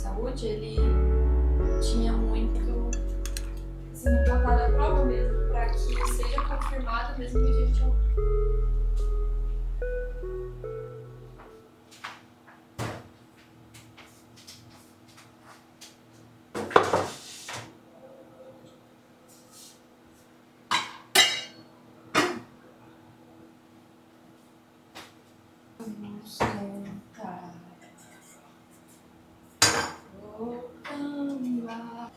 saúde, ele tinha muito, assim, botado à prova mesmo, para que seja confirmado mesmo que a gente não... Vamos tentar voltando lá.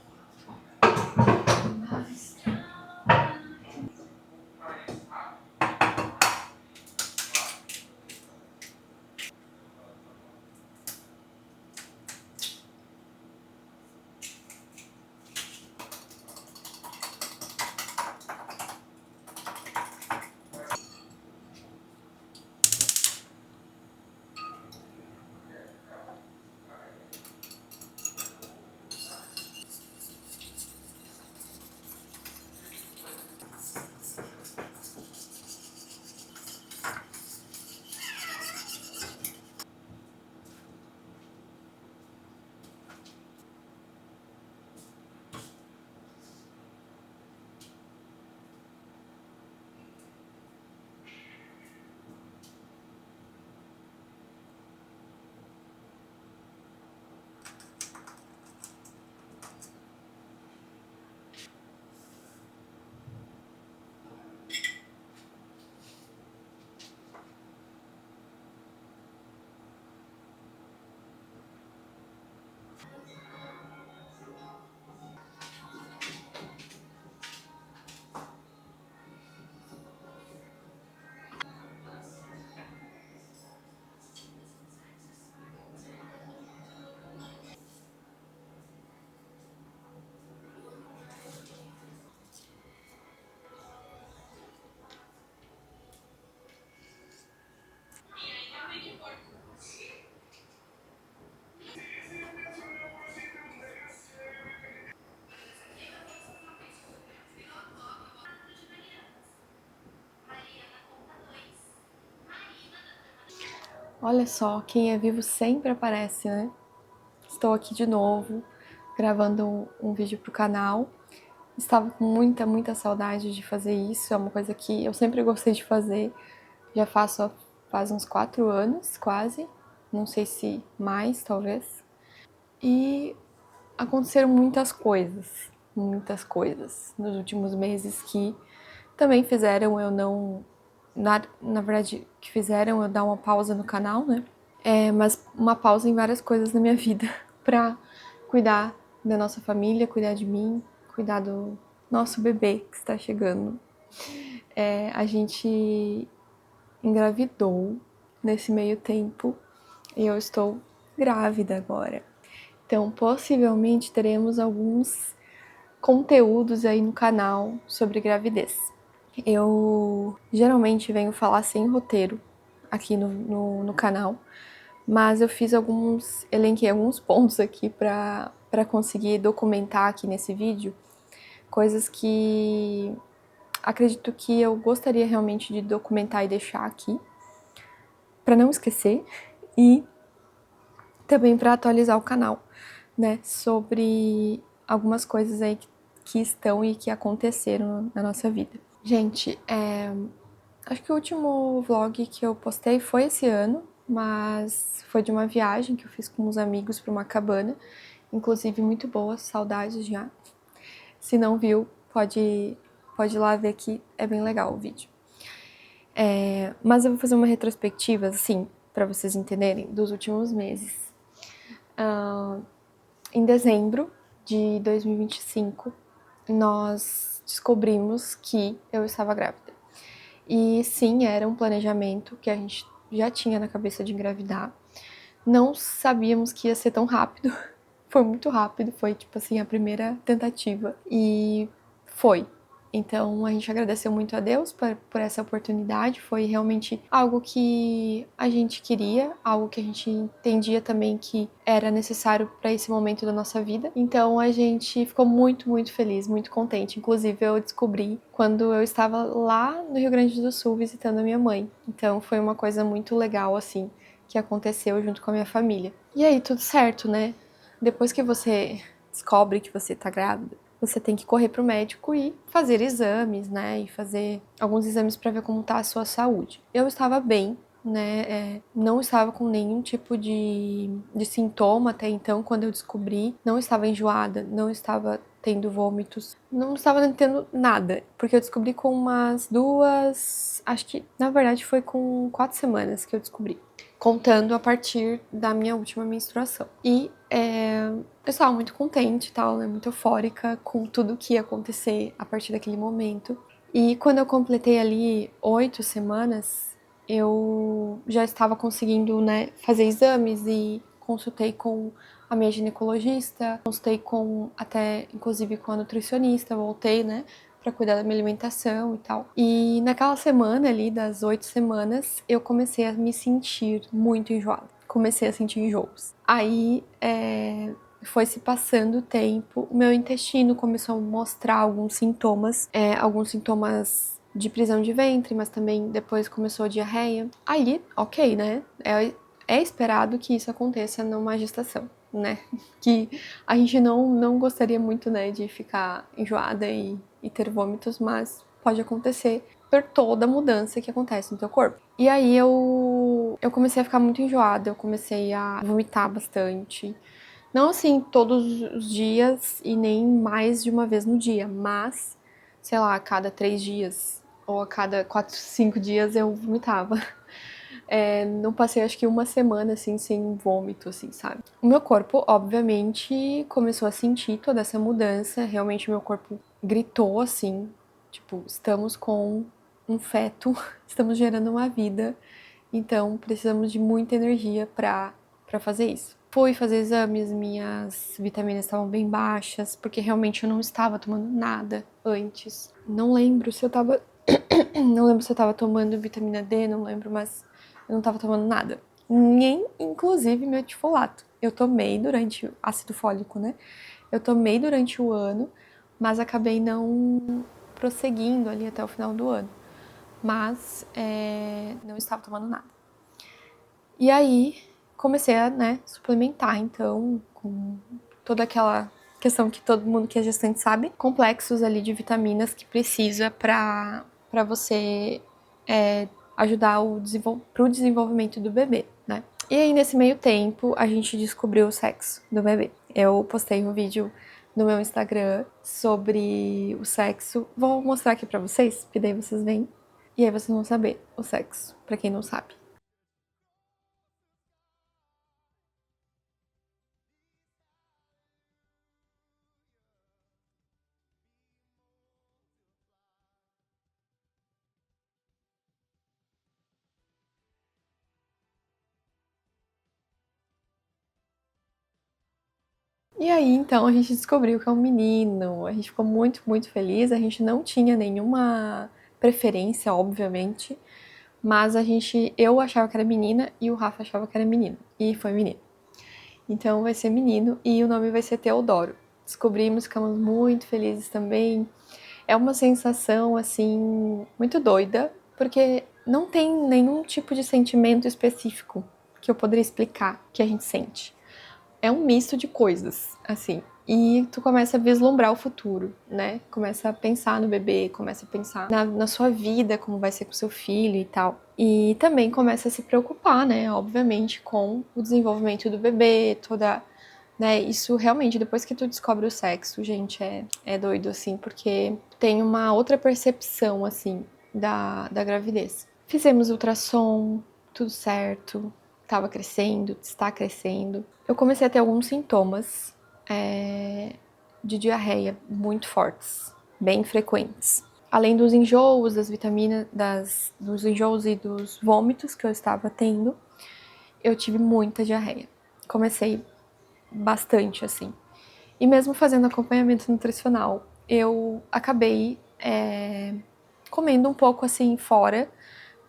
Olha só, quem é vivo sempre aparece, né? Estou aqui de novo, gravando um vídeo pro canal. Estava com muita saudade de fazer isso, é uma coisa que eu sempre gostei de fazer. Já faço faz uns 4 anos, quase. Não sei se mais, talvez. E aconteceram muitas coisas nos últimos meses que também fizeram eu não... Na verdade, que fizeram eu dar uma pausa no canal, né? Mas uma pausa em várias coisas na minha vida pra cuidar da nossa família, cuidar de mim, cuidar do nosso bebê que está chegando. A gente engravidou nesse meio tempo e eu estou grávida agora. Então, possivelmente teremos alguns conteúdos aí no canal sobre gravidez. Eu geralmente venho falar sem roteiro aqui no canal, mas eu elenquei alguns pontos aqui para conseguir documentar aqui nesse vídeo coisas que acredito que eu gostaria realmente de documentar e deixar aqui, para não esquecer, e também para atualizar o canal, né, sobre algumas coisas aí que estão e que aconteceram na nossa vida. Gente, acho que o último vlog que eu postei foi esse ano, mas foi de uma viagem que eu fiz com uns amigos para uma cabana, inclusive muito boa, saudades já. Se não viu, pode ir lá ver que é bem legal o vídeo. Mas eu vou fazer uma retrospectiva, assim, para vocês entenderem, dos últimos meses. Em dezembro de 2025, nós descobrimos que eu estava grávida. E sim, era um planejamento que a gente já tinha na cabeça de engravidar. Não sabíamos que ia ser tão rápido. Foi muito rápido, foi tipo assim a primeira tentativa. E foi. Então a gente agradeceu muito a Deus por essa oportunidade. Foi realmente algo que a gente queria, algo que a gente entendia também que era necessário para esse momento da nossa vida. Então a gente ficou muito feliz, muito contente. Inclusive eu descobri quando eu estava lá no Rio Grande do Sul visitando a minha mãe. Então foi uma coisa muito legal assim que aconteceu junto com a minha família. E aí tudo certo, né? depois que você descobre que você tá grávida, você tem que correr pro médico e fazer exames, né? E fazer alguns exames para ver como tá a sua saúde. Eu estava bem, né? Não estava com nenhum tipo de sintoma até então, quando eu descobri. Não estava enjoada, não estava tendo vômitos, não estava tendo nada, porque eu descobri com umas duas, acho que na verdade foi com 4 semanas que eu descobri, contando a partir da minha última menstruação. E eu estava muito contente e tal, né, muito eufórica com tudo que ia acontecer a partir daquele momento. E quando eu completei ali 8 semanas, eu já estava conseguindo, né, fazer exames e consultei com a minha ginecologista, consultei com até inclusive com a nutricionista, voltei, né, para cuidar da minha alimentação e tal. E naquela semana ali das 8 semanas, eu comecei a me sentir muito enjoada. Comecei a sentir enjoos. Aí foi se passando o tempo, o meu intestino começou a mostrar alguns sintomas de prisão de ventre, mas também depois começou a diarreia. Aí, ok, né? É esperado que isso aconteça numa gestação, né? Que a gente não gostaria muito, né, de ficar enjoada e ter vômitos, mas pode acontecer por toda a mudança que acontece no teu corpo. E aí eu comecei a ficar muito enjoada, eu comecei a vomitar bastante. Não assim todos os dias e nem mais de uma vez no dia, mas, sei lá, a cada 3 dias ou a cada 4, 5 dias eu vomitava. Não passei acho que uma semana assim sem vômito, assim, sabe? O meu corpo, obviamente, começou a sentir toda essa mudança. Realmente, meu corpo gritou assim, tipo, estamos com um feto, estamos gerando uma vida, então precisamos de muita energia para fazer isso. Fui fazer exames, minhas vitaminas estavam bem baixas, porque realmente eu não estava tomando nada antes. Não lembro se eu tava não lembro se eu tava tomando vitamina D, não lembro, mas eu não tava tomando nada. Nem, inclusive, metilfolato. Eu tomei durante ácido fólico, né? Eu tomei durante o ano, mas acabei não prosseguindo ali até o final do ano. Mas não estava tomando nada. E aí comecei a, né, suplementar, então, com toda aquela questão que todo mundo que é gestante sabe, complexos ali de vitaminas que precisa para você ajudar pro desenvolvimento do bebê, né? E aí, nesse meio tempo, a gente descobriu o sexo do bebê. Eu postei um vídeo no meu Instagram sobre o sexo. Vou mostrar aqui pra vocês, que daí vocês veem. E aí vocês vão saber o sexo, pra quem não sabe. E aí, então, a gente descobriu que é um menino. A gente ficou muito, muito feliz. A gente não tinha nenhuma preferência, obviamente. Mas eu achava que era menina e o Rafa achava que era menino. E foi menino. Então vai ser menino e o nome vai ser Teodoro. Descobrimos, ficamos muito felizes também. É uma sensação, assim, muito doida, porque não tem nenhum tipo de sentimento específico que eu poderia explicar que a gente sente. É um misto de coisas, assim. E tu começa a vislumbrar o futuro, né? Começa a pensar no bebê, começa a pensar na sua vida, como vai ser com seu filho e tal. E também começa a se preocupar, né? Obviamente, com o desenvolvimento do bebê, toda. Né? Isso realmente, depois que tu descobre o sexo, gente, é doido, assim, porque tem uma outra percepção, assim, da gravidez. Fizemos ultrassom, tudo certo, tava crescendo, está crescendo. Eu comecei a ter alguns sintomas de diarreia muito fortes, bem frequentes. Além dos enjoos, das vitaminas, dos enjoos e dos vômitos que eu estava tendo, eu tive muita diarreia. Comecei bastante, assim. E mesmo fazendo acompanhamento nutricional, eu acabei comendo um pouco assim fora,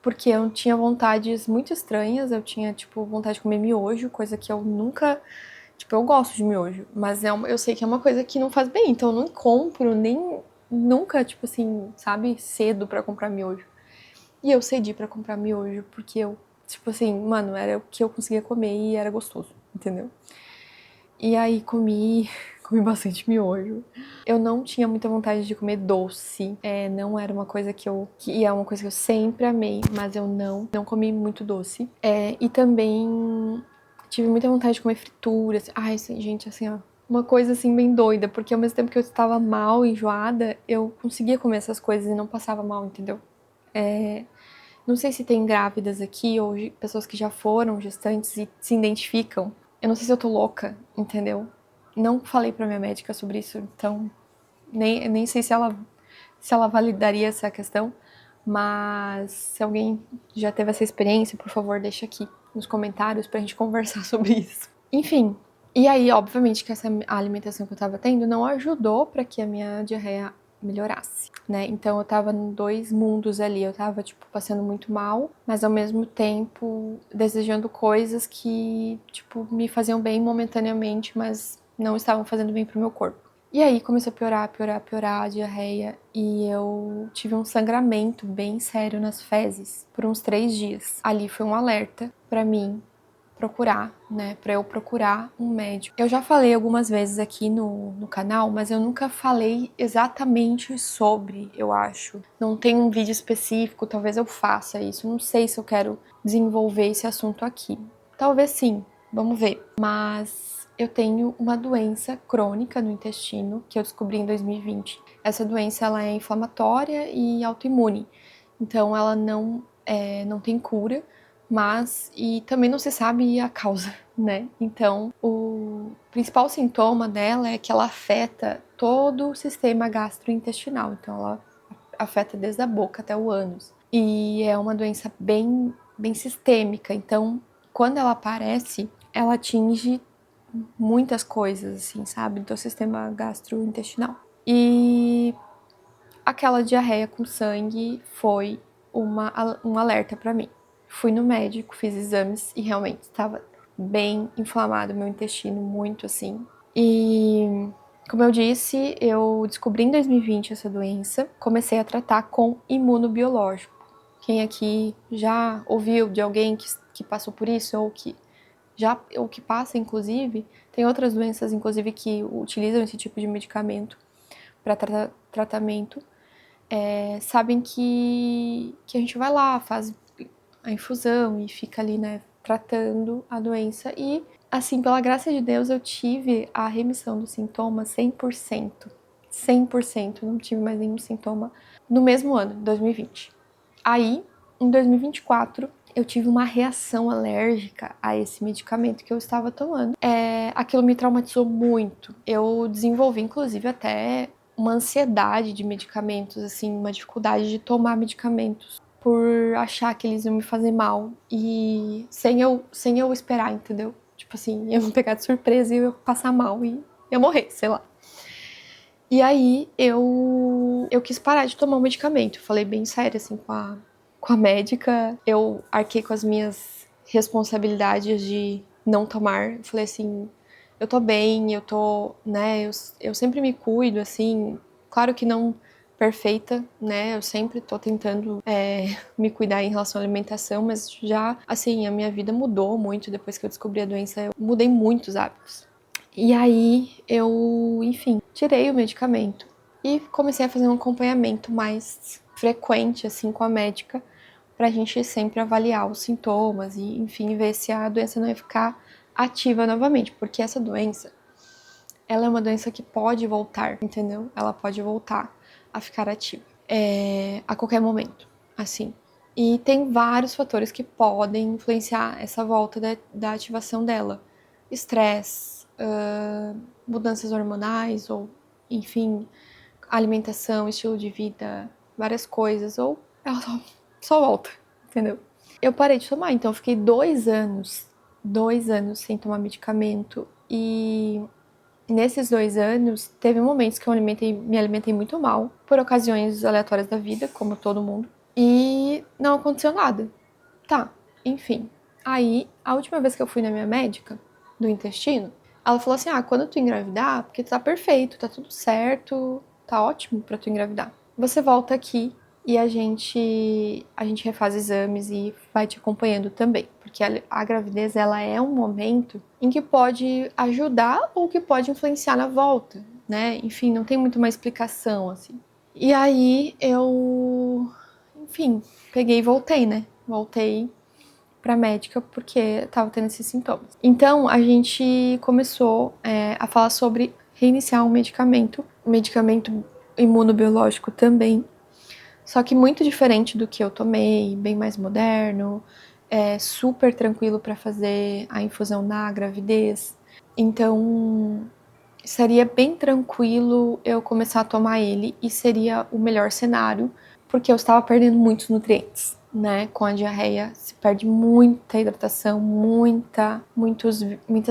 porque eu tinha vontades muito estranhas. Eu tinha, tipo, vontade de comer miojo, coisa que eu nunca. Tipo, eu gosto de miojo, mas eu sei que é uma coisa que não faz bem, então eu não compro, nem nunca, tipo assim, sabe, cedo pra comprar miojo. E eu cedi pra comprar miojo, porque eu, tipo assim, mano, era o que eu conseguia comer e era gostoso, entendeu? E aí comi bastante miojo. Eu não tinha muita vontade de comer doce. Não era uma coisa que é uma coisa que eu sempre amei, mas eu não comi muito doce. E também tive muita vontade de comer frituras. Ai, gente, assim, ó, uma coisa assim bem doida, porque ao mesmo tempo que eu estava mal, enjoada, eu conseguia comer essas coisas e não passava mal, entendeu? Não sei se tem grávidas aqui ou pessoas que já foram gestantes e se identificam. Eu não sei se eu tô louca, entendeu? Não falei pra minha médica sobre isso, então nem sei se ela validaria essa questão, mas se alguém já teve essa experiência, por favor, deixa aqui nos comentários pra gente conversar sobre isso. Enfim, e aí, obviamente, que essa alimentação que eu tava tendo não ajudou pra que a minha diarreia melhorasse, né? Então eu tava em dois mundos ali, eu tava, tipo, passando muito mal, mas ao mesmo tempo desejando coisas que, tipo, me faziam bem momentaneamente, mas não estavam fazendo bem pro meu corpo. E aí começou a piorar a diarreia e eu tive um sangramento bem sério nas fezes por uns 3 dias. Ali foi um alerta pra mim procurar, né, pra eu procurar um médico. Eu já falei algumas vezes aqui no canal, mas eu nunca falei exatamente sobre, eu acho. Não tem um vídeo específico, talvez eu faça isso. Não sei se eu quero desenvolver esse assunto aqui. Talvez sim, vamos ver. Mas eu tenho uma doença crônica no intestino que eu descobri em 2020. Essa doença ela é inflamatória e autoimune, então ela não tem cura, mas e também não se sabe a causa, né? Então o principal sintoma dela é que ela afeta todo o sistema gastrointestinal, então ela afeta desde a boca até o ânus. E é uma doença bem sistêmica, então quando ela aparece, ela atinge muitas coisas, assim, sabe, do sistema gastrointestinal. E aquela diarreia com sangue foi um alerta pra mim. Fui no médico, fiz exames e realmente estava bem inflamado meu intestino, muito assim. E, como eu disse, eu descobri em 2020 essa doença, comecei a tratar com imunobiológico. Quem aqui já ouviu de alguém que passou por isso ou que passa, inclusive, tem outras doenças, inclusive, que utilizam esse tipo de medicamento para tratamento, sabem que a gente vai lá, faz a infusão e fica ali, né, tratando a doença. E, assim, pela graça de Deus, eu tive a remissão dos sintomas 100%. 100%, não tive mais nenhum sintoma no mesmo ano, 2020. Aí, em 2024, eu tive uma reação alérgica a esse medicamento que eu estava tomando. Aquilo me traumatizou muito. Eu desenvolvi, inclusive, até uma ansiedade de medicamentos, assim, uma dificuldade de tomar medicamentos por achar que eles iam me fazer mal e sem eu esperar, entendeu? Tipo assim, ia me pegar de surpresa e eu ia passar mal e ia morrer, sei lá. E aí eu quis parar de tomar o medicamento. Eu falei bem sério, assim, com a médica. Eu arquei com as minhas responsabilidades de não tomar. Eu falei assim, eu tô bem, eu tô, né, eu sempre me cuido, assim, claro que não perfeita, né, eu sempre tô tentando me cuidar em relação à alimentação, mas já, assim, a minha vida mudou muito depois que eu descobri a doença, eu mudei muitos hábitos. E aí eu, enfim, tirei o medicamento e comecei a fazer um acompanhamento mais frequente, assim, com a médica, pra gente sempre avaliar os sintomas e, enfim, ver se a doença não ia ficar ativa novamente, porque essa doença, ela é uma doença que pode voltar, entendeu? Ela pode voltar a ficar ativa a qualquer momento, assim. E tem vários fatores que podem influenciar essa volta da ativação dela. Estresse, mudanças hormonais, ou, enfim, alimentação, estilo de vida, várias coisas, ou ela só volta, entendeu? Eu parei de tomar, então eu fiquei 2 anos sem tomar medicamento e nesses 2 anos teve momentos que eu me alimentei muito mal, por ocasiões aleatórias da vida, como todo mundo, e não aconteceu nada. Tá, enfim. Aí, a última vez que eu fui na minha médica do intestino, ela falou assim: quando tu engravidar, porque tu tá perfeito, tá tudo certo, tá ótimo pra tu engravidar. Você volta aqui e a gente refaz exames e vai te acompanhando também, porque a gravidez ela é um momento em que pode ajudar ou que pode influenciar na volta, né? Enfim, não tem muito uma explicação assim. E aí eu, enfim, peguei e voltei, né? Voltei pra médica porque tava tendo esses sintomas. Então a gente começou a falar sobre reiniciar um medicamento imunobiológico também, só que muito diferente do que eu tomei, bem mais moderno, super tranquilo para fazer a infusão na gravidez. Então seria bem tranquilo eu começar a tomar ele e seria o melhor cenário, porque eu estava perdendo muitos nutrientes, né? Com a diarreia se perde muita hidratação, muitas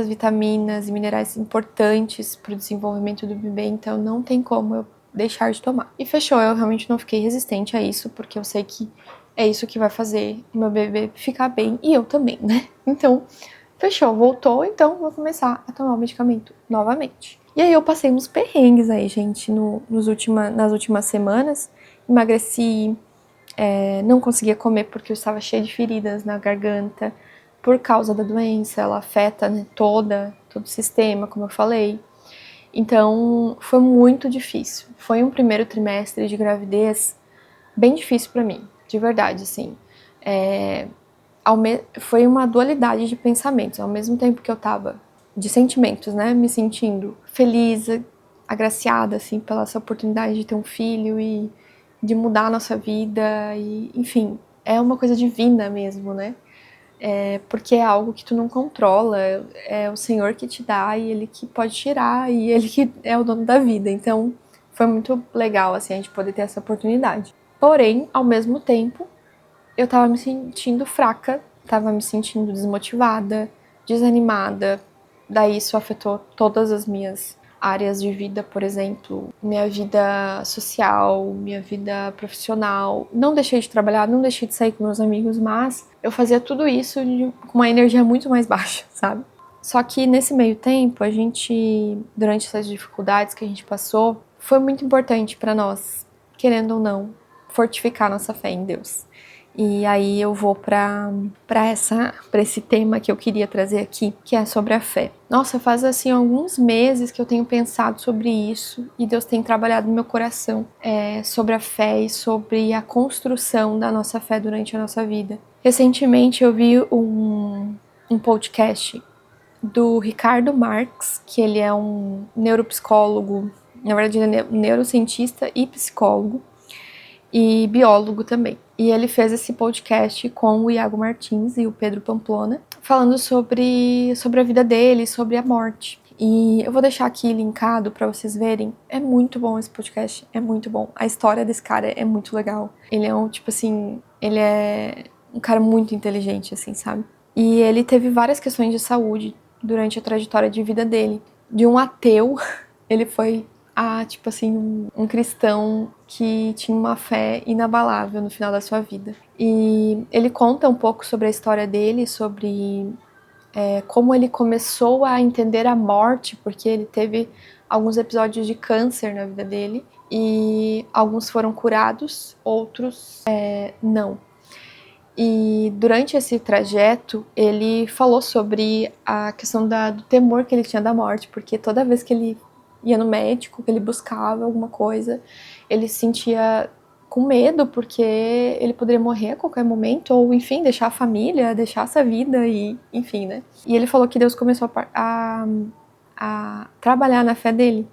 vitaminas e minerais importantes para o desenvolvimento do bebê, então não tem como eu deixar de tomar. E fechou, eu realmente não fiquei resistente a isso, porque eu sei que é isso que vai fazer o meu bebê ficar bem e eu também, né? Então, fechou, voltou, então vou começar a tomar o medicamento novamente. E aí eu passei uns perrengues aí, gente, nas últimas semanas. Emagreci, não conseguia comer porque eu estava cheia de feridas na garganta por causa da doença. Ela afeta, né, todo o sistema, como eu falei. Então foi muito difícil. Foi um primeiro trimestre de gravidez bem difícil para mim, de verdade, assim. Foi uma dualidade de pensamentos. Ao mesmo tempo que eu tava, de sentimentos, né, me sentindo feliz, agraciada, assim, pela essa oportunidade de ter um filho e de mudar a nossa vida, e, enfim, é uma coisa divina mesmo, né? Porque é algo que tu não controla, é o Senhor que te dá e Ele que pode tirar, e Ele que é o dono da vida. Então, foi muito legal, assim, a gente poder ter essa oportunidade. Porém, ao mesmo tempo, eu tava me sentindo fraca, tava me sentindo desmotivada, desanimada. Daí isso afetou todas as minhas áreas de vida, por exemplo, minha vida social, minha vida profissional. Não deixei de trabalhar, não deixei de sair com meus amigos, mas eu fazia tudo isso com uma energia muito mais baixa, sabe? Só que nesse meio tempo, a gente, durante essas dificuldades que a gente passou, foi muito importante para nós, querendo ou não, fortificar nossa fé em Deus. E aí eu vou para esse tema que eu queria trazer aqui, que é sobre a fé. Nossa, faz assim alguns meses que eu tenho pensado sobre isso e Deus tem trabalhado no meu coração sobre a fé e sobre a construção da nossa fé durante a nossa vida. Recentemente eu vi um podcast do Ricardo Marx, que ele é um neuropsicólogo, na verdade ele é neurocientista e psicólogo, e biólogo também. E ele fez esse podcast com o Iago Martins e o Pedro Pamplona, falando sobre a vida dele, sobre a morte. E eu vou deixar aqui linkado para vocês verem. É muito bom esse podcast, é muito bom. A história desse cara é muito legal. Ele é ele é um cara muito inteligente, assim, sabe? E ele teve várias questões de saúde durante a trajetória de vida dele. De um ateu, ele foi tipo assim, um cristão que tinha uma fé inabalável no final da sua vida. E ele conta um pouco sobre a história dele, sobre como ele começou a entender a morte, porque ele teve alguns episódios de câncer na vida dele, e alguns foram curados, outros não. E durante esse trajeto, ele falou sobre a questão do temor que ele tinha da morte, porque toda vez que ele ia no médico, que ele buscava alguma coisa, ele se sentia com medo, porque ele poderia morrer a qualquer momento, ou enfim, deixar a família, deixar essa vida, e enfim, né? E ele falou que Deus começou a trabalhar na fé dele,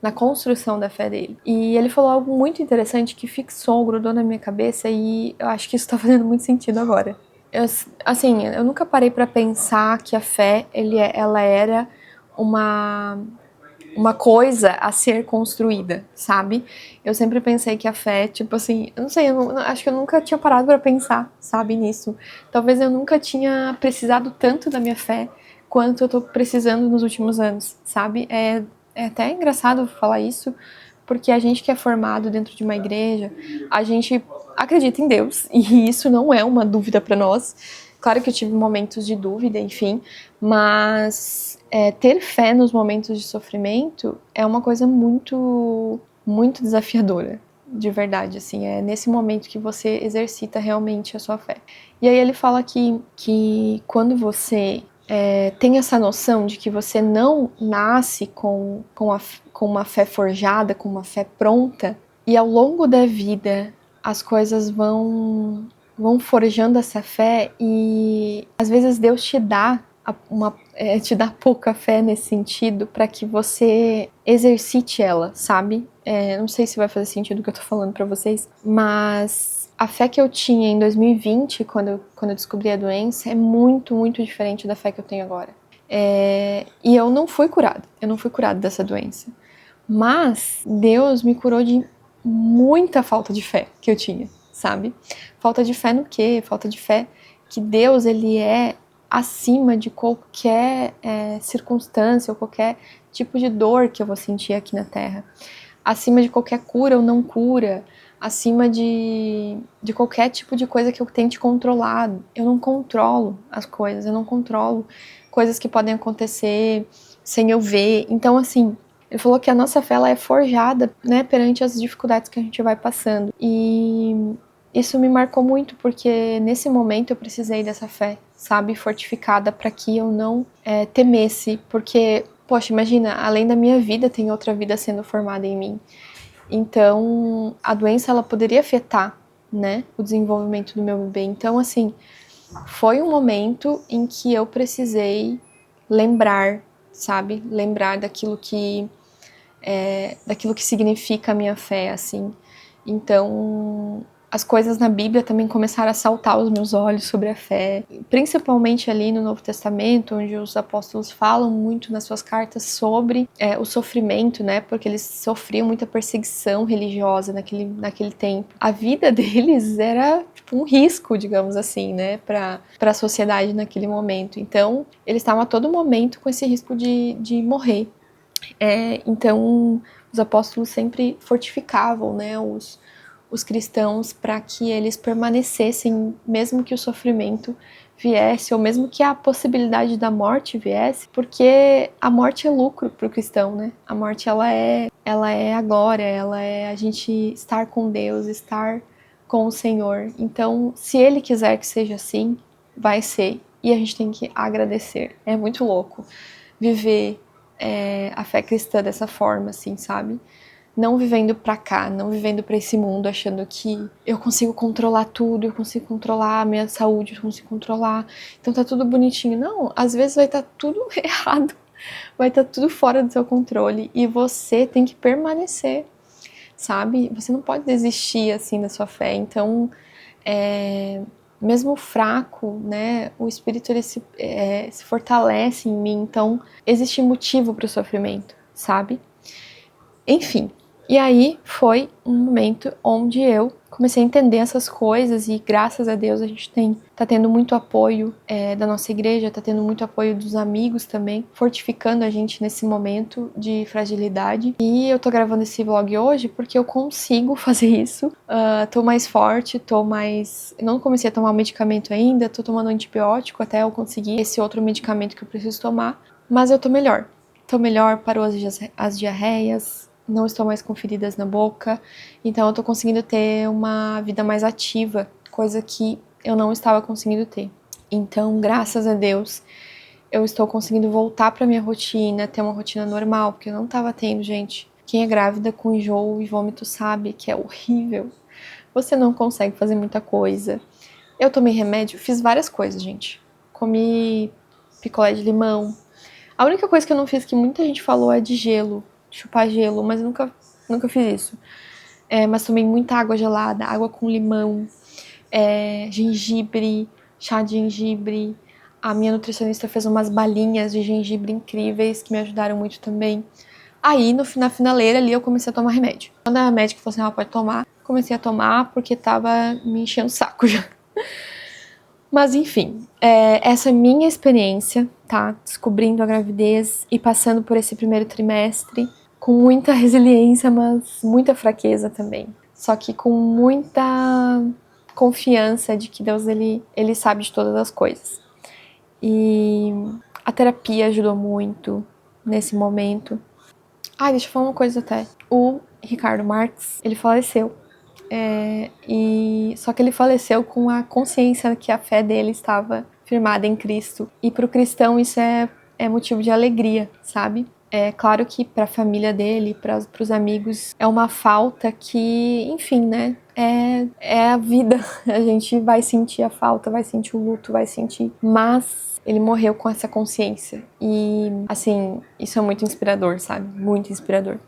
na construção da fé dele. E ele falou algo muito interessante que fixou, grudou na minha cabeça, e eu acho que isso tá fazendo muito sentido agora. Eu nunca parei para pensar que a fé, ela era uma coisa a ser construída, sabe? Eu sempre pensei que a fé, tipo assim, eu não sei, acho que eu nunca tinha parado para pensar, sabe, nisso. Talvez eu nunca tinha precisado tanto da minha fé quanto eu tô precisando nos últimos anos, sabe? É até engraçado falar isso, porque a gente que é formado dentro de uma igreja, a gente acredita em Deus, e isso não é uma dúvida para nós. Claro que eu tive momentos de dúvida, enfim, mas ter fé nos momentos de sofrimento é uma coisa muito, muito desafiadora. de verdade, assim, é nesse momento que você exercita realmente a sua fé. E aí ele fala que quando você tem essa noção de que você não nasce com uma fé forjada, com uma fé pronta, e ao longo da vida as coisas vão forjando essa fé, e às vezes Deus te dá te dá pouca fé nesse sentido para que você exercite ela, sabe? Não sei se vai fazer sentido o que eu tô falando para vocês, mas a fé que eu tinha em 2020, quando eu descobri a doença, é muito, muito diferente da fé que eu tenho agora. E eu não fui curada dessa doença. Mas Deus me curou de muita falta de fé que eu tinha, sabe? Falta de fé no quê? Falta de fé que Deus, ele é acima de qualquer circunstância ou qualquer tipo de dor que eu vou sentir aqui na Terra. Acima de qualquer cura ou não cura, acima de qualquer tipo de coisa que eu tente controlar. Eu não controlo as coisas, eu não controlo coisas que podem acontecer sem eu ver. Então, assim, ele falou que a nossa fé ela é forjada, né, perante as dificuldades que a gente vai passando. E isso me marcou muito, porque nesse momento eu precisei dessa fé, sabe, fortificada, para que eu não temesse, porque, poxa, imagina, além da minha vida, tem outra vida sendo formada em mim. Então, a doença, ela poderia afetar, né, o desenvolvimento do meu bebê. Então, assim, foi um momento em que eu precisei lembrar, sabe, lembrar daquilo que significa a minha fé, assim. Então, as coisas na Bíblia também começaram a saltar aos meus olhos sobre a fé, principalmente ali no Novo Testamento, onde os apóstolos falam muito nas suas cartas sobre o sofrimento, né, porque eles sofriam muita perseguição religiosa naquele tempo. A vida deles era tipo um risco, digamos assim, né, para a sociedade naquele momento. Então, eles estavam a todo momento com esse risco de morrer. Então, os apóstolos sempre fortificavam, né, os cristãos para que eles permanecessem, mesmo que o sofrimento viesse, ou mesmo que a possibilidade da morte viesse, porque a morte é lucro para o cristão, né? A morte, ela é agora, ela é a gente estar com Deus, estar com o Senhor. Então, se Ele quiser que seja assim, vai ser. E a gente tem que agradecer. É muito louco viver a fé cristã dessa forma, assim, sabe? Não vivendo pra cá, não vivendo pra esse mundo, achando que eu consigo controlar tudo, eu consigo controlar a minha saúde, eu consigo controlar, então tá tudo bonitinho. Não, às vezes vai estar tudo errado, vai estar tudo fora do seu controle e você tem que permanecer, sabe? Você não pode desistir, assim, da sua fé. Então, mesmo fraco, né, o Espírito ele se fortalece em mim, então existe motivo para o sofrimento, sabe? Enfim, e aí foi um momento onde eu comecei a entender essas coisas e graças a Deus a gente tá tendo muito apoio da nossa igreja, tá tendo muito apoio dos amigos também, fortificando a gente nesse momento de fragilidade. E eu tô gravando esse vlog hoje porque eu consigo fazer isso. Tô mais forte, não comecei a tomar o medicamento ainda, tô tomando antibiótico até eu conseguir esse outro medicamento que eu preciso tomar, mas eu tô melhor. Tô melhor, parou as diarreias, não estou mais com feridas na boca, então eu tô conseguindo ter uma vida mais ativa, coisa que eu não estava conseguindo ter. Então, graças a Deus, eu estou conseguindo voltar pra minha rotina, ter uma rotina normal, porque eu não tava tendo, gente. Quem é grávida com enjoo e vômito sabe que é horrível. Você não consegue fazer muita coisa. Eu tomei remédio, fiz várias coisas, gente. Comi picolé de limão. A única coisa que eu não fiz, que muita gente falou, é de gelo, chupar gelo, mas eu nunca fiz isso. Mas tomei muita água gelada, água com limão, gengibre, chá de gengibre. A minha nutricionista fez umas balinhas de gengibre incríveis que me ajudaram muito também. Aí, na finaleira ali, eu comecei a tomar remédio. Quando a médica falou assim, pode tomar, comecei a tomar porque tava me enchendo o saco já. Mas enfim, essa é a minha experiência, tá? Descobrindo a gravidez e passando por esse primeiro trimestre com muita resiliência, mas muita fraqueza também. Só que com muita confiança de que Deus, ele sabe de todas as coisas. E a terapia ajudou muito nesse momento. Deixa eu falar uma coisa até. O Ricardo Marques, ele faleceu. Só que ele faleceu com a consciência que a fé dele estava firmada em Cristo. E para o cristão isso é motivo de alegria, sabe? É claro que para a família dele, para os amigos, é uma falta que, enfim, né? É a vida. A gente vai sentir a falta, vai sentir o luto, vai sentir. Mas ele morreu com essa consciência. E, assim, isso é muito inspirador, sabe? Muito inspirador.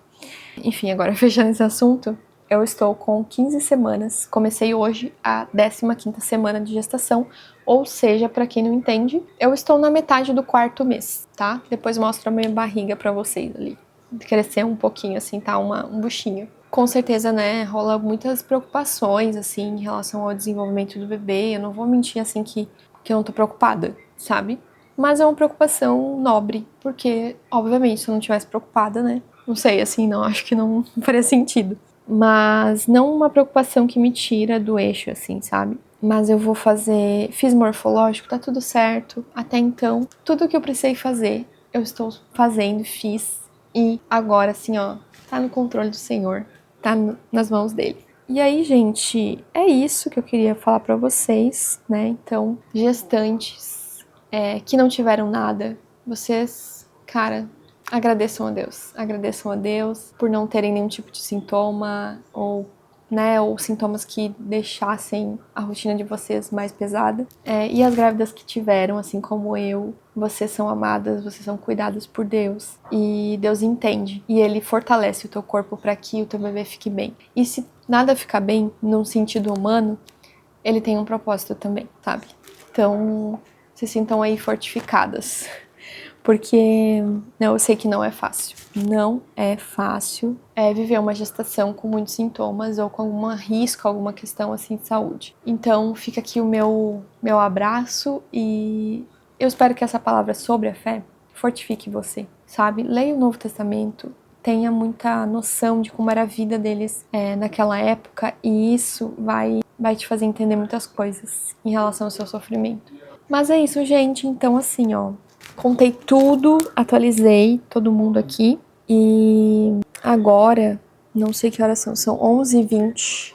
Enfim, agora fechando esse assunto, eu estou com 15 semanas. Comecei hoje a 15ª semana de gestação. Ou seja, para quem não entende, eu estou na metade do 4º mês, tá? Depois mostro a minha barriga pra vocês ali. Crescer um pouquinho, assim, tá? Um buchinho. Com certeza, né, rola muitas preocupações, assim, em relação ao desenvolvimento do bebê. Eu não vou mentir, assim, que eu não tô preocupada, sabe? Mas é uma preocupação nobre, porque, obviamente, se eu não tivesse preocupada, né? Não sei, assim, não, acho que não faria sentido. Mas não uma preocupação que me tira do eixo, assim, sabe? Mas eu vou fazer... Fiz morfológico, tá tudo certo. Até então, tudo que eu precisei fazer, eu estou fazendo, fiz. E agora, assim, ó, tá no controle do Senhor. Tá nas mãos dele. E aí, gente, é isso que eu queria falar pra vocês, né? Então, gestantes que não tiveram nada, vocês, cara, agradeçam a Deus por não terem nenhum tipo de sintoma ou sintomas que deixassem a rotina de vocês mais pesada. E as grávidas que tiveram, assim como eu, vocês são amadas, vocês são cuidadas por Deus e Deus entende e Ele fortalece o teu corpo para que o teu bebê fique bem. E se nada ficar bem, num sentido humano, Ele tem um propósito também, sabe? Então, se sintam aí fortificadas. Porque eu sei que não é fácil. Não é fácil viver uma gestação com muitos sintomas ou com algum risco, alguma questão assim de saúde. Então fica aqui o meu abraço e eu espero que essa palavra sobre a fé fortifique você, sabe? Leia o Novo Testamento, tenha muita noção de como era a vida deles naquela época e isso vai te fazer entender muitas coisas em relação ao seu sofrimento. Mas é isso, gente. Então, assim, ó, contei tudo, atualizei todo mundo aqui. E agora, não sei que horas são 11h20.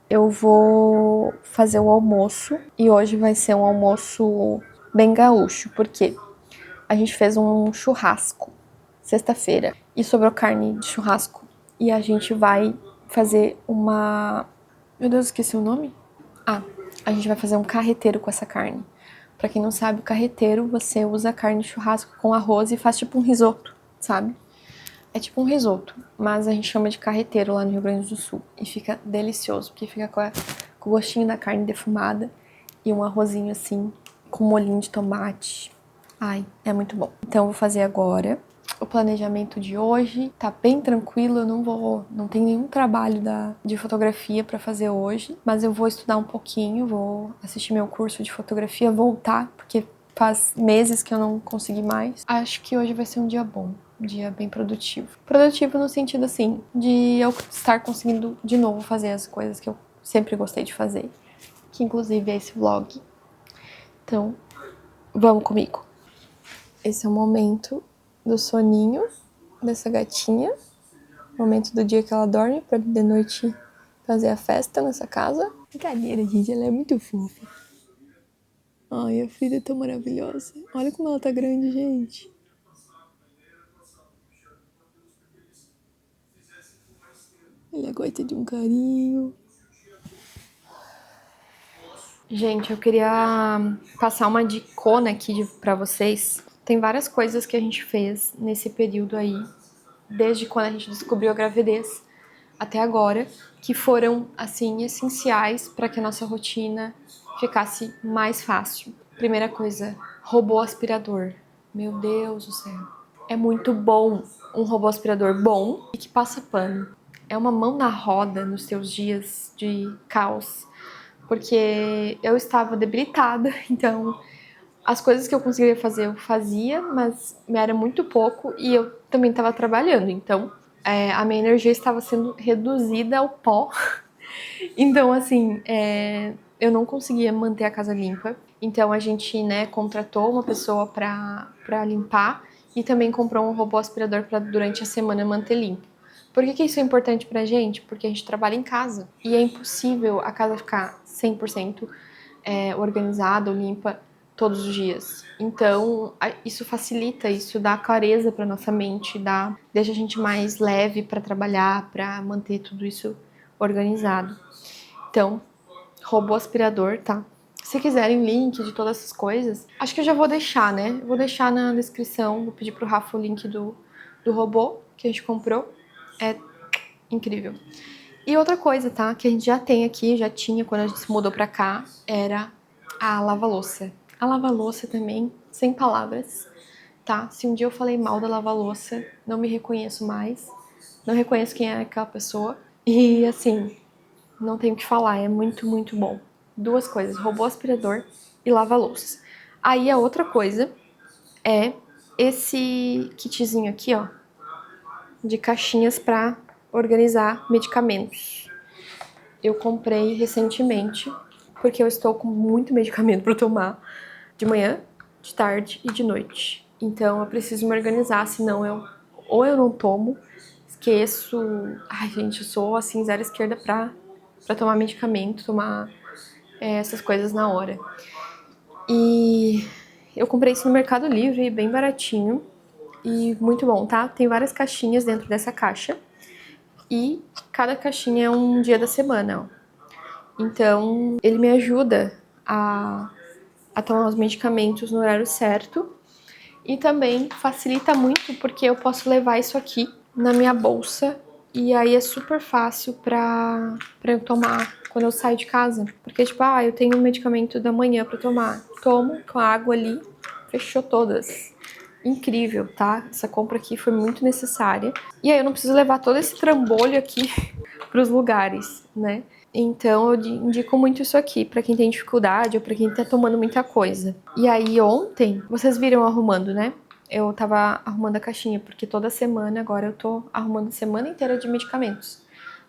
Eu vou fazer o almoço. E hoje vai ser um almoço bem gaúcho. Por quê? A gente fez um churrasco sexta-feira. E sobrou carne de churrasco. E a gente vai fazer uma... Meu Deus, esqueci o nome? A gente vai fazer um carreteiro com essa carne. Pra quem não sabe, o carreteiro, você usa a carne de churrasco com arroz e faz tipo um risoto, sabe? É tipo um risoto, mas a gente chama de carreteiro lá no Rio Grande do Sul. E fica delicioso, porque fica com o gostinho da carne defumada e um arrozinho assim, com molhinho de tomate. Ai, é muito bom. Então eu vou fazer agora. O planejamento de hoje tá bem tranquilo, eu não tenho nenhum trabalho de fotografia para fazer hoje, mas eu vou estudar um pouquinho, vou assistir meu curso de fotografia, voltar, porque faz meses que eu não consegui mais. Acho que hoje vai ser um dia bom, um dia bem produtivo. Produtivo no sentido, assim, de eu estar conseguindo de novo fazer as coisas que eu sempre gostei de fazer, que inclusive é esse vlog. Então, vamos comigo. Esse é o momento do soninho dessa gatinha. Momento do dia que ela dorme pra de noite fazer a festa nessa casa. Brincadeira, gente, ela é muito fofa. Ai, a filha é tão maravilhosa. Olha como ela tá grande, gente. Ela gosta de um carinho. Gente, eu queria passar uma dicona aqui pra vocês. Tem várias coisas que a gente fez nesse período aí, desde quando a gente descobriu a gravidez até agora, que foram, assim, essenciais para que a nossa rotina ficasse mais fácil. Primeira coisa, robô aspirador. Meu Deus do céu. É muito bom um robô aspirador bom e que passa pano. É uma mão na roda nos teus dias de caos, porque eu estava debilitada, então as coisas que eu conseguia fazer eu fazia, mas me era muito pouco e eu também estava trabalhando, então a minha energia estava sendo reduzida ao pó. Então, assim, eu não conseguia manter a casa limpa. Então a gente, né, contratou uma pessoa pra limpar e também comprou um robô aspirador pra durante a semana manter limpo. Por que isso é importante pra gente? Porque a gente trabalha em casa e é impossível a casa ficar 100% organizada ou limpa todos os dias. Então, isso facilita, isso dá clareza para nossa mente, deixa a gente mais leve para trabalhar, para manter tudo isso organizado. Então, robô aspirador, tá? Se quiserem link de todas essas coisas, acho que eu já vou deixar, né? Eu vou deixar na descrição, vou pedir pro Rafa o link do robô que a gente comprou. É incrível. E outra coisa, tá? Que a gente já tem aqui, já tinha quando a gente se mudou pra cá, era a lava-louça. A lava-louça também, sem palavras, tá? Se um dia eu falei mal da lava-louça, não me reconheço mais. Não reconheço quem é aquela pessoa. E, assim, não tenho o que falar, é muito, muito bom. Duas coisas, robô aspirador e lava-louça. Aí a outra coisa é esse kitzinho aqui, ó, de caixinhas pra organizar medicamentos. Eu comprei recentemente, porque eu estou com muito medicamento para tomar de manhã, de tarde e de noite. Então eu preciso me organizar, senão ou eu não tomo, esqueço. Ai, gente, eu sou assim, zero esquerda pra tomar medicamento, tomar essas coisas na hora. E eu comprei isso no Mercado Livre, bem baratinho e muito bom, tá? Tem várias caixinhas dentro dessa caixa e cada caixinha é um dia da semana, ó. Então, ele me ajuda a tomar os medicamentos no horário certo e também facilita muito porque eu posso levar isso aqui na minha bolsa e aí é super fácil pra eu tomar quando eu saio de casa. Porque, tipo, eu tenho um medicamento da manhã pra tomar. Tomo com a água ali, fechou todas. Incrível, tá? Essa compra aqui foi muito necessária. E aí eu não preciso levar todo esse trambolho aqui pros lugares, né? Então eu indico muito isso aqui pra quem tem dificuldade ou pra quem tá tomando muita coisa. E aí ontem, vocês viram arrumando, né? Eu tava arrumando a caixinha, porque toda semana agora eu tô arrumando a semana inteira de medicamentos.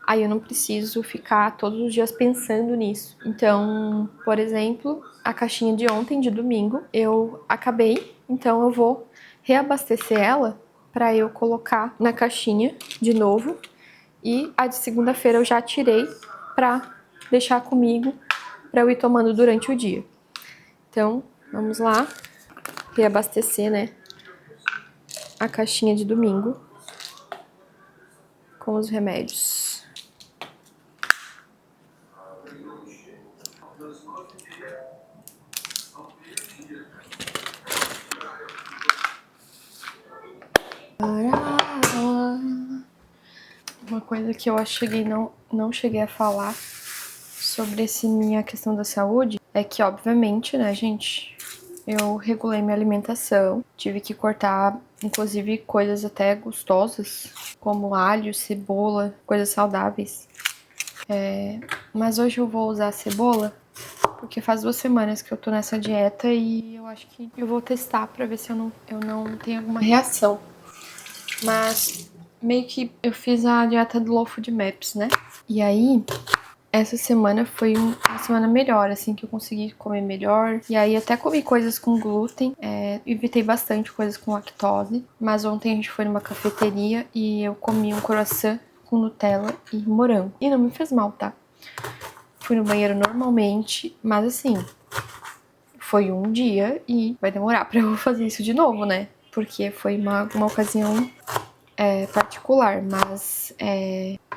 Aí eu não preciso ficar todos os dias pensando nisso. Então, por exemplo, a caixinha de ontem, de domingo, eu acabei, então eu vou reabastecer ela pra eu colocar na caixinha de novo. E a de segunda-feira eu já tirei pra deixar comigo, pra eu ir tomando durante o dia. Então, vamos lá, reabastecer, né, a caixinha de domingo com os remédios. Uma coisa que eu não cheguei a falar sobre minha questão da saúde é que, obviamente, né, gente, eu regulei minha alimentação, tive que cortar, inclusive, coisas até gostosas, como alho, cebola, coisas saudáveis. Mas hoje eu vou usar a cebola, porque faz 2 semanas que eu tô nessa dieta e eu acho que eu vou testar pra ver se eu não tenho alguma reação. Mas meio que eu fiz a dieta do Low Food Maps, né? E aí, essa semana foi uma semana melhor, assim, que eu consegui comer melhor. E aí até comi coisas com glúten, evitei bastante coisas com lactose. Mas ontem a gente foi numa cafeteria e eu comi um croissant com Nutella e morango. E não me fez mal, tá? Fui no banheiro normalmente, mas assim, foi um dia e vai demorar pra eu fazer isso de novo, né? Porque foi uma ocasião particular, mas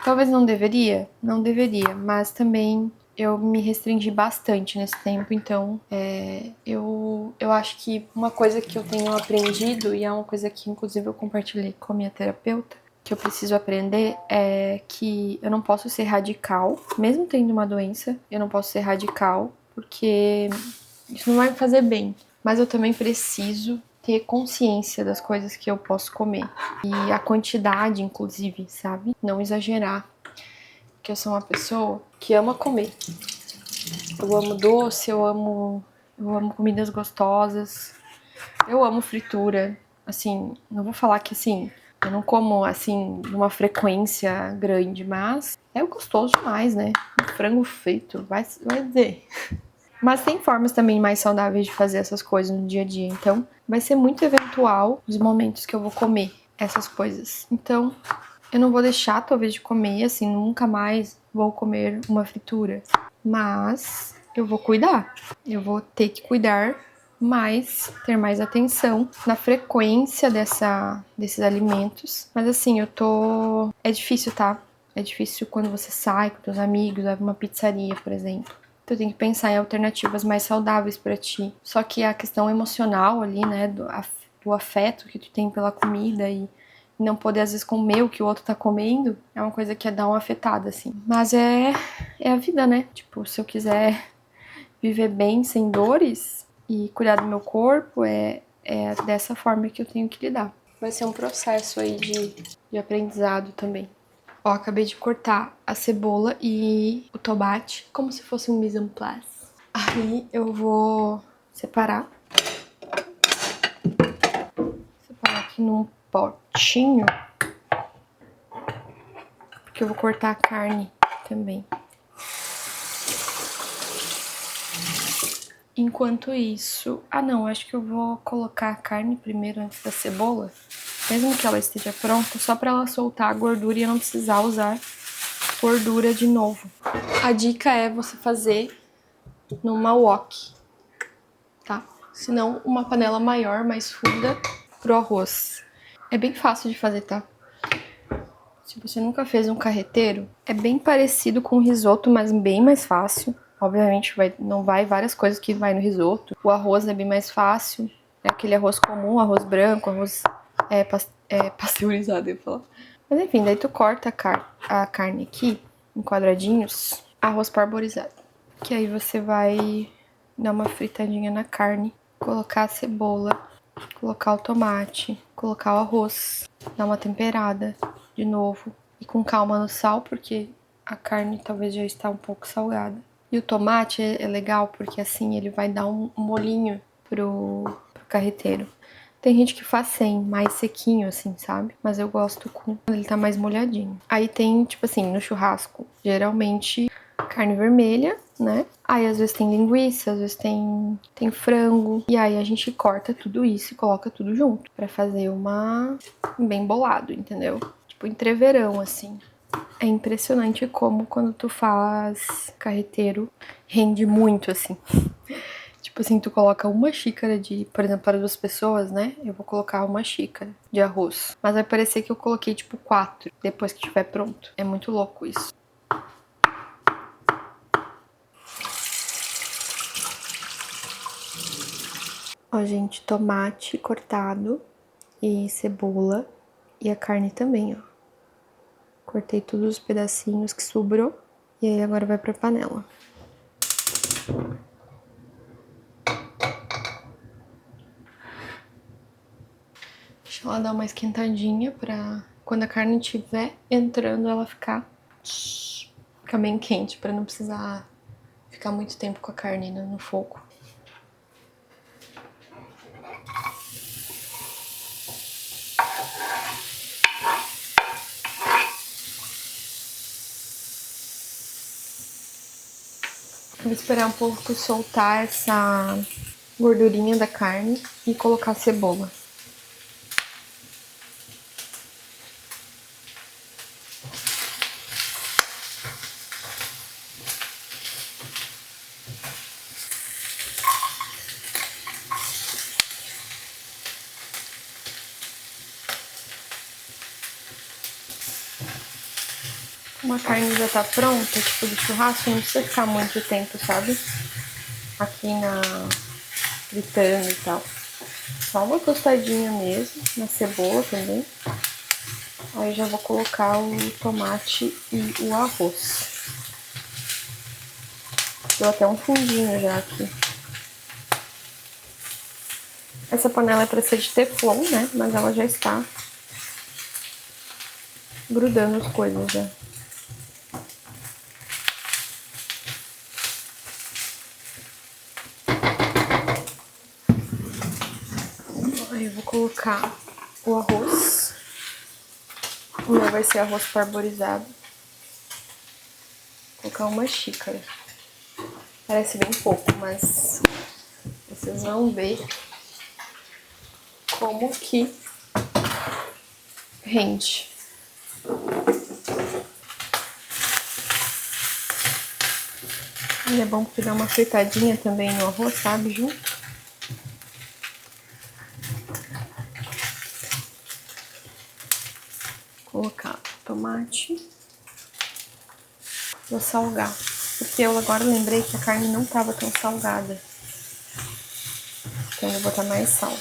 talvez não deveria, mas também eu me restringi bastante nesse tempo, então eu acho que uma coisa que eu tenho aprendido, e é uma coisa que inclusive eu compartilhei com a minha terapeuta, que eu preciso aprender é que eu não posso ser radical, mesmo tendo uma doença, eu não posso ser radical, porque isso não vai me fazer bem, mas eu também preciso ter consciência das coisas que eu posso comer. E a quantidade, inclusive, sabe? Não exagerar. Porque eu sou uma pessoa que ama comer. Eu amo doce, eu amo comidas gostosas. Eu amo fritura. Assim, não vou falar que assim, eu não como assim numa frequência grande, mas é gostoso demais, né? Um frango frito, vai dizer. Mas tem formas também mais saudáveis de fazer essas coisas no dia a dia, então vai ser muito eventual os momentos que eu vou comer essas coisas. Então, Eu não vou deixar, talvez, de comer, assim, nunca mais vou comer uma fritura. Mas eu vou cuidar. Eu vou ter que cuidar mais, ter mais atenção na frequência desses alimentos. Mas assim, é difícil, tá? É difícil quando você sai com seus amigos, vai pra uma pizzaria, por exemplo. Então tem que pensar em alternativas mais saudáveis pra ti. Só que a questão emocional ali, né, do afeto que tu tem pela comida e não poder, às vezes, comer o que o outro tá comendo, é uma coisa que dá uma afetada, assim. Mas é a vida, né? Tipo, se eu quiser viver bem, sem dores, e cuidar do meu corpo, é dessa forma que eu tenho que lidar. Vai ser um processo aí de aprendizado também. Ó, acabei de cortar a cebola e o tomate, como se fosse um mise en place. Aí eu vou separar. Separar aqui num potinho. Porque eu vou cortar a carne também. Enquanto isso... Ah, não, acho que eu vou colocar a carne primeiro antes da cebola. Mesmo que ela esteja pronta, só pra ela soltar a gordura e eu não precisar usar gordura de novo. A dica é você fazer numa wok, tá? Se não, uma panela maior, mais funda, pro arroz. É bem fácil de fazer, tá? Se você nunca fez um carreteiro, é bem parecido com o risoto, mas bem mais fácil. Obviamente não vai várias coisas que vai no risoto. O arroz é bem mais fácil. É aquele arroz comum, arroz branco, arroz pasteurizado, eu ia falar. Mas enfim, daí tu corta a carne aqui em quadradinhos, arroz parborizado. Que aí você vai dar uma fritadinha na carne, colocar a cebola, colocar o tomate, colocar o arroz, dar uma temperada de novo. E com calma no sal, porque a carne talvez já está um pouco salgada. E o tomate é legal porque assim ele vai dar um molinho pro carreteiro. Tem gente que faz sem, mais sequinho assim, sabe? Mas eu gosto quando ele tá mais molhadinho. Aí tem, tipo assim, no churrasco, geralmente carne vermelha, né? Aí às vezes tem linguiça, às vezes tem frango. E aí a gente corta tudo isso e coloca tudo junto pra fazer bem bolado, entendeu? Tipo entreverão, assim. É impressionante como quando tu faz carreteiro rende muito, assim. Tipo assim, tu coloca uma xícara por exemplo, para 2 pessoas, né? Eu vou colocar uma xícara de arroz. Mas vai parecer que eu coloquei, tipo, 4 depois que estiver pronto. É muito louco isso. Ó, gente, tomate cortado e cebola e a carne também, ó. Cortei todos os pedacinhos que sobrou e aí agora vai pra panela. Deixa ela dar uma esquentadinha pra quando a carne estiver entrando ela ficar bem quente, pra não precisar ficar muito tempo com a carne no fogo. Vou esperar um pouco soltar essa gordurinha da carne e colocar a cebola. Como a carne já tá pronta, tipo de churrasco, não precisa ficar muito tempo, sabe? Aqui fritando e tal. Só uma tostadinha mesmo, na cebola também. Aí já vou colocar o tomate e o arroz. Deu até um fundinho já aqui. Essa panela é pra ser de teflon, né? Mas ela já está grudando as coisas já. Aí eu vou colocar o arroz. O meu vai ser arroz parborizado. Vou colocar uma xícara. Parece bem pouco, mas vocês vão ver como que rende. E é bom porque dá uma fritadinha também no arroz, sabe, junto. Colocar tomate. Vou salgar. Porque eu agora lembrei que a carne não tava tão salgada. Então eu vou botar mais sal.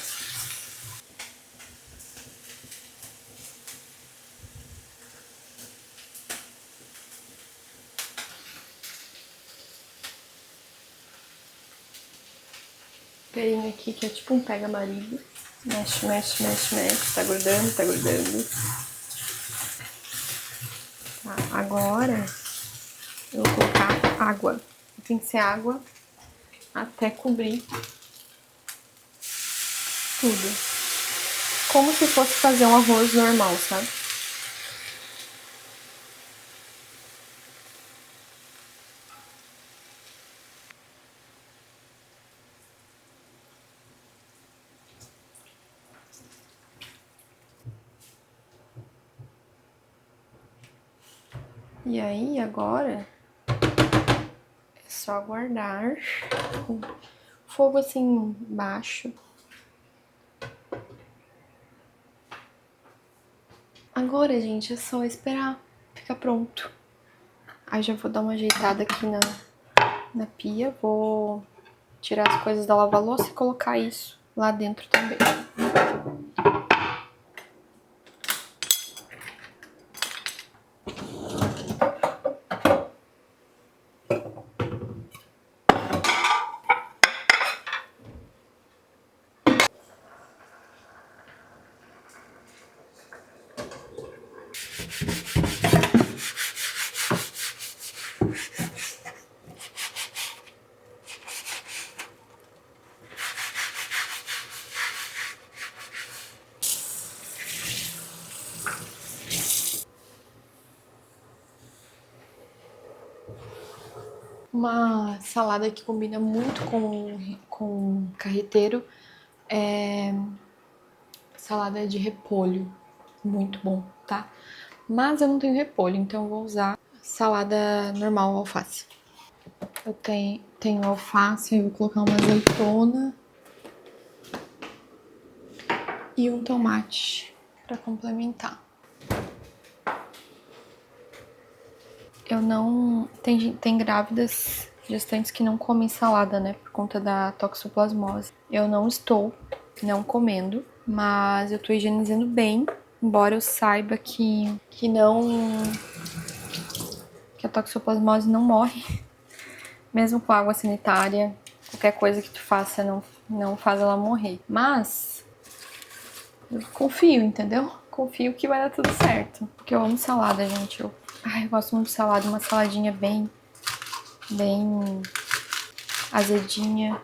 Peguei aqui que é tipo um pega-marido. Mexe, mexe, mexe, mexe. Tá grudando, tá grudando. Tá, agora eu vou colocar água. Tem que ser água até cobrir tudo. Como se fosse fazer um arroz normal, sabe? E aí, agora, é só aguardar com fogo assim, baixo. Agora, gente, é só esperar. Fica pronto. Aí já vou dar uma ajeitada aqui na pia. Vou tirar as coisas da lava-louça e colocar isso lá dentro também. Uma salada que combina muito com carreteiro é salada de repolho. Muito bom, tá? Mas eu não tenho repolho, então eu vou usar salada normal, alface. Eu tenho alface, eu vou colocar uma azeitona e um tomate para complementar. Eu não... Tem grávidas, gestantes que não comem salada, né? Por conta da toxoplasmose. Eu não estou não comendo, mas eu tô higienizando bem. Embora eu saiba que a toxoplasmose não morre. Mesmo com água sanitária, qualquer coisa que tu faça não faz ela morrer. Mas eu confio, entendeu? Confio que vai dar tudo certo. Porque eu amo salada, gente. Eu gosto muito de salada, uma saladinha bem azedinha.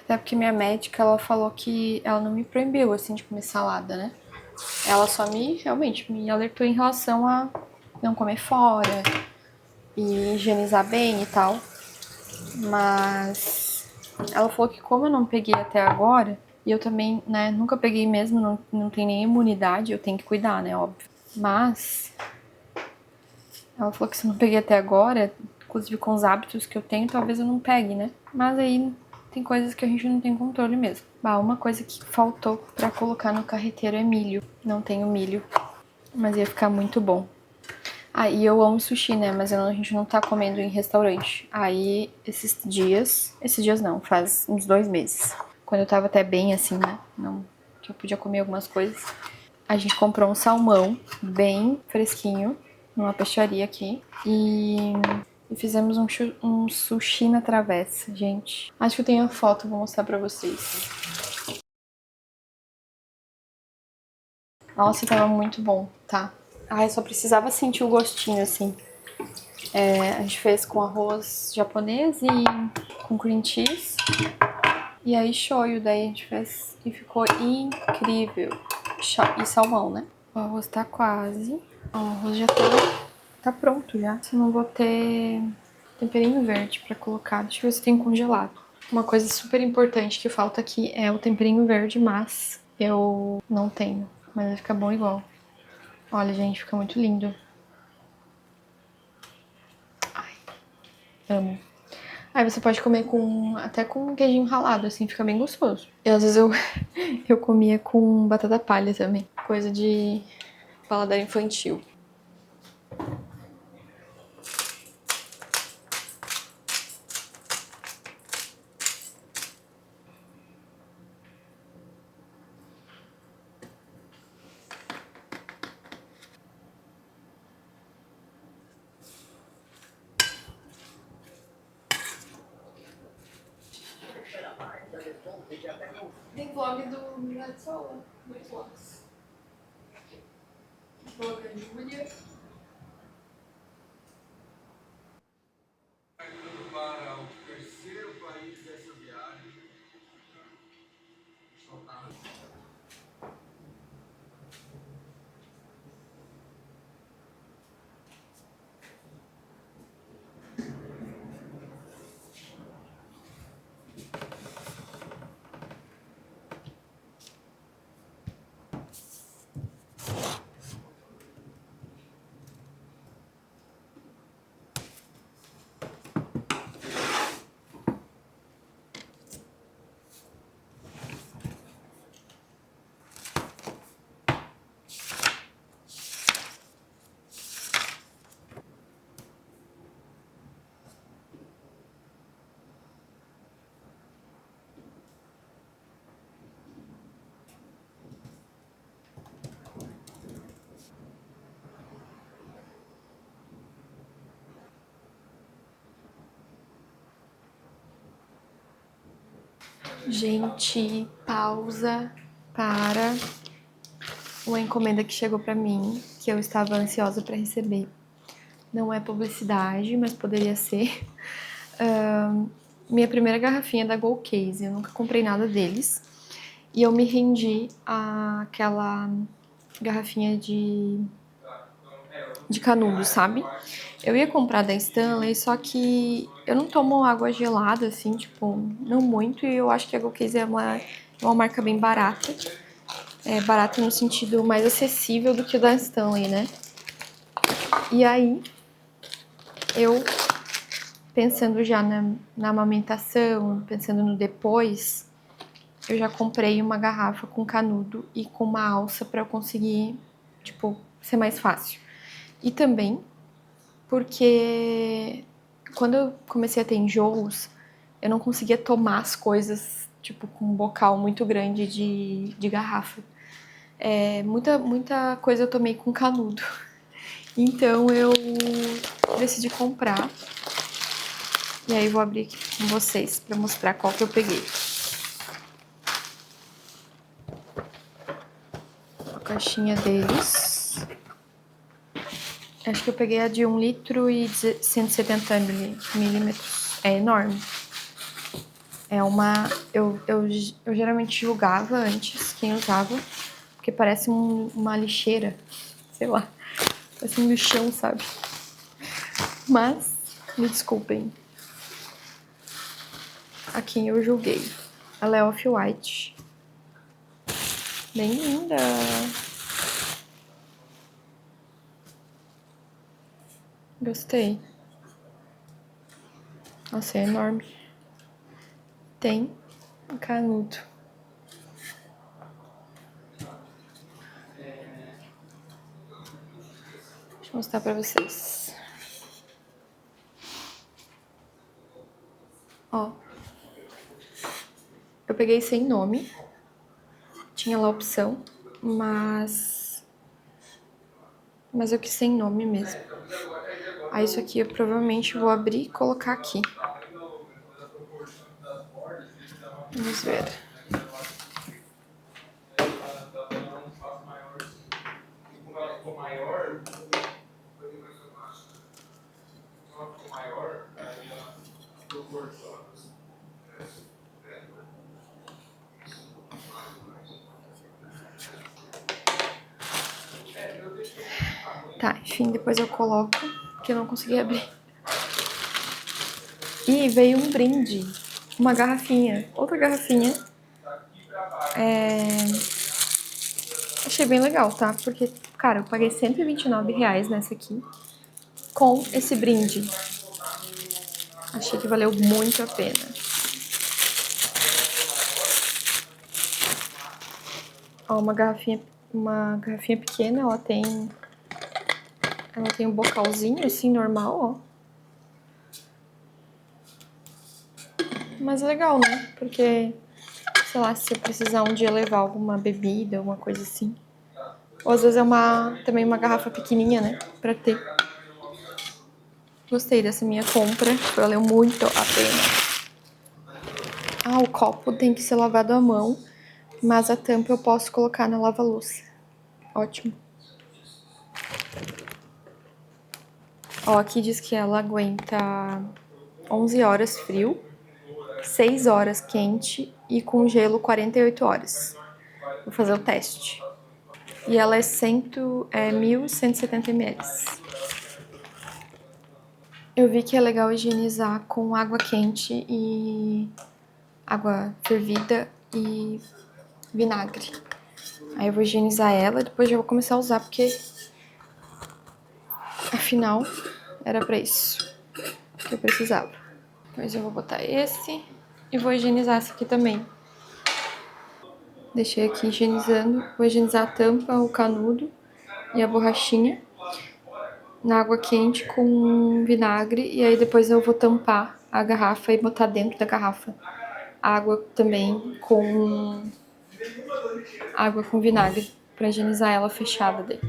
Até porque minha médica, ela falou que ela não me proibiu, assim, de comer salada, né? Ela só realmente, me alertou em relação a não comer fora e higienizar bem e tal. Mas ela falou que como eu não peguei até agora, e eu também, né, nunca peguei mesmo, não tenho nem imunidade, eu tenho que cuidar, né, óbvio. Mas ela falou que se eu não peguei até agora, inclusive com os hábitos que eu tenho, talvez eu não pegue, né? Mas aí tem coisas que a gente não tem controle mesmo. Bah, uma coisa que faltou pra colocar no carreteiro é milho. Não tenho milho, mas ia ficar muito bom. Ah, e eu amo sushi, né? Mas a gente não tá comendo em restaurante. Aí, esses dias não, faz uns 2 meses. Quando eu tava até bem assim, né? Não, que eu podia comer algumas coisas. A gente comprou um salmão bem fresquinho numa peixaria aqui. E fizemos um sushi na travessa, gente. Acho que eu tenho a foto, vou mostrar pra vocês. Nossa, tava muito bom, tá? Ai, só precisava sentir o gostinho, assim. A gente fez com arroz japonês e com cream cheese. E aí shoyu, daí a gente fez e ficou incrível. E salmão, né? O arroz tá quase. Ó, o arroz já tá pronto já. Se não vou ter temperinho verde pra colocar. Deixa eu ver se tem congelado. Uma coisa super importante que falta aqui é o temperinho verde, mas eu não tenho. Mas vai ficar bom igual. Olha, gente, fica muito lindo. Ai, amo. Aí você pode comer até com queijinho ralado, assim, fica bem gostoso. E às vezes eu comia com batata palha também. Coisa de paladar infantil. Tem vlog do Mirade Sola, 2 vlogs. Vlog da Júlia. Para o terceiro país dessa viagem. Gente, pausa para uma encomenda que chegou pra mim, que eu estava ansiosa pra receber. Não é publicidade, mas poderia ser. Minha primeira garrafinha da Gold Case, eu nunca comprei nada deles. E eu me rendi àquela garrafinha de canudo, sabe? Eu ia comprar da Stanley, só que eu não tomo água gelada, assim, tipo, não muito. E eu acho que a Gold Case é uma marca bem barata. É barata no sentido mais acessível do que o da Stanley, né? E aí, eu, pensando já na amamentação, pensando no depois, eu já comprei uma garrafa com canudo e com uma alça pra eu conseguir, tipo, ser mais fácil. E também porque quando eu comecei a ter enjoos, eu não conseguia tomar as coisas, tipo, com um bocal muito grande de garrafa. Muita coisa eu tomei com canudo. Então eu decidi comprar. E aí eu vou abrir aqui com vocês pra mostrar qual que eu peguei. A caixinha deles. Acho que eu peguei a de 1 litro e 170 milímetros. É enorme. É uma... Eu geralmente julgava antes quem usava, porque parece uma lixeira. Sei lá. Parece um lixão, sabe? Mas, me desculpem. A quem eu julguei. Ela é off-white. Bem linda. Gostei. Nossa, é enorme. Tem um canudo. Deixa eu mostrar pra vocês. Ó. Eu peguei sem nome. Tinha lá a opção, mas eu quis sem nome mesmo. Aí isso aqui eu provavelmente vou abrir e colocar aqui. Vamos ver. Tá, enfim, depois eu coloco, que eu não consegui abrir. E veio um brinde, uma garrafinha, outra garrafinha. Achei bem legal, tá? Porque cara, eu paguei R$ 129 nessa aqui, com esse brinde. Achei que valeu muito a pena. Ó, uma garrafinha pequena, ela tem um bocalzinho assim, normal, ó. Mas é legal, né? Porque, sei lá, se eu precisar um dia levar alguma bebida, alguma coisa assim. Ou às vezes é também uma garrafa pequenininha, né? Pra ter. Gostei dessa minha compra, valeu muito a pena. Ah, o copo tem que ser lavado à mão, mas a tampa eu posso colocar na lava-louça. Ótimo. Ó, aqui diz que ela aguenta 11 horas frio, 6 horas quente e com gelo 48 horas. Vou fazer o teste. E ela é 1.170 ml. Eu vi que é legal higienizar com água quente e água fervida e vinagre. Aí eu vou higienizar ela e depois já vou começar a usar, porque afinal era pra isso que eu precisava. Depois eu vou botar esse e vou higienizar esse aqui também. Deixei aqui higienizando. Vou higienizar a tampa, o canudo e a borrachinha na água quente com vinagre. E aí depois eu vou tampar a garrafa e botar dentro da garrafa água também com vinagre pra higienizar ela fechada daí.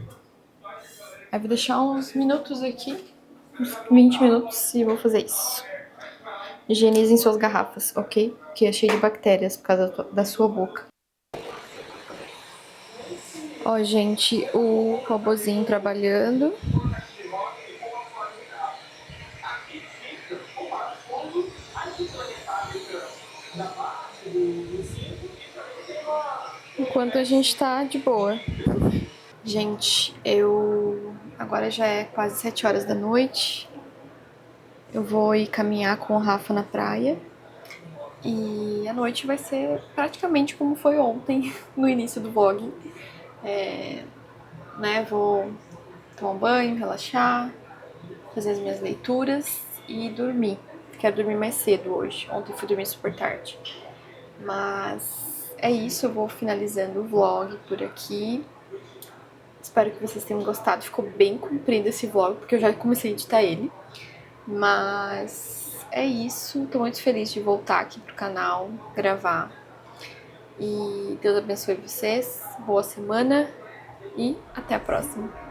Aí vou deixar uns minutos aqui, uns 20 minutos, e vou fazer isso. Higienizem suas garrafas, ok? Que é cheio de bactérias por causa da sua boca. Ó, gente, o robozinho trabalhando. Enquanto a gente tá de boa. Gente, agora já é quase 7 horas da noite. Eu vou ir caminhar com o Rafa na praia. E a noite vai ser praticamente como foi ontem, no início do vlog. Vou tomar um banho, relaxar, fazer as minhas leituras e dormir. Quero dormir mais cedo hoje. Ontem fui dormir super tarde. Mas é isso, eu vou finalizando o vlog por aqui. Espero que vocês tenham gostado. Ficou bem comprido esse vlog, porque eu já comecei a editar ele. Mas é isso. Tô muito feliz de voltar aqui pro canal, gravar. E Deus abençoe vocês. Boa semana e até a próxima.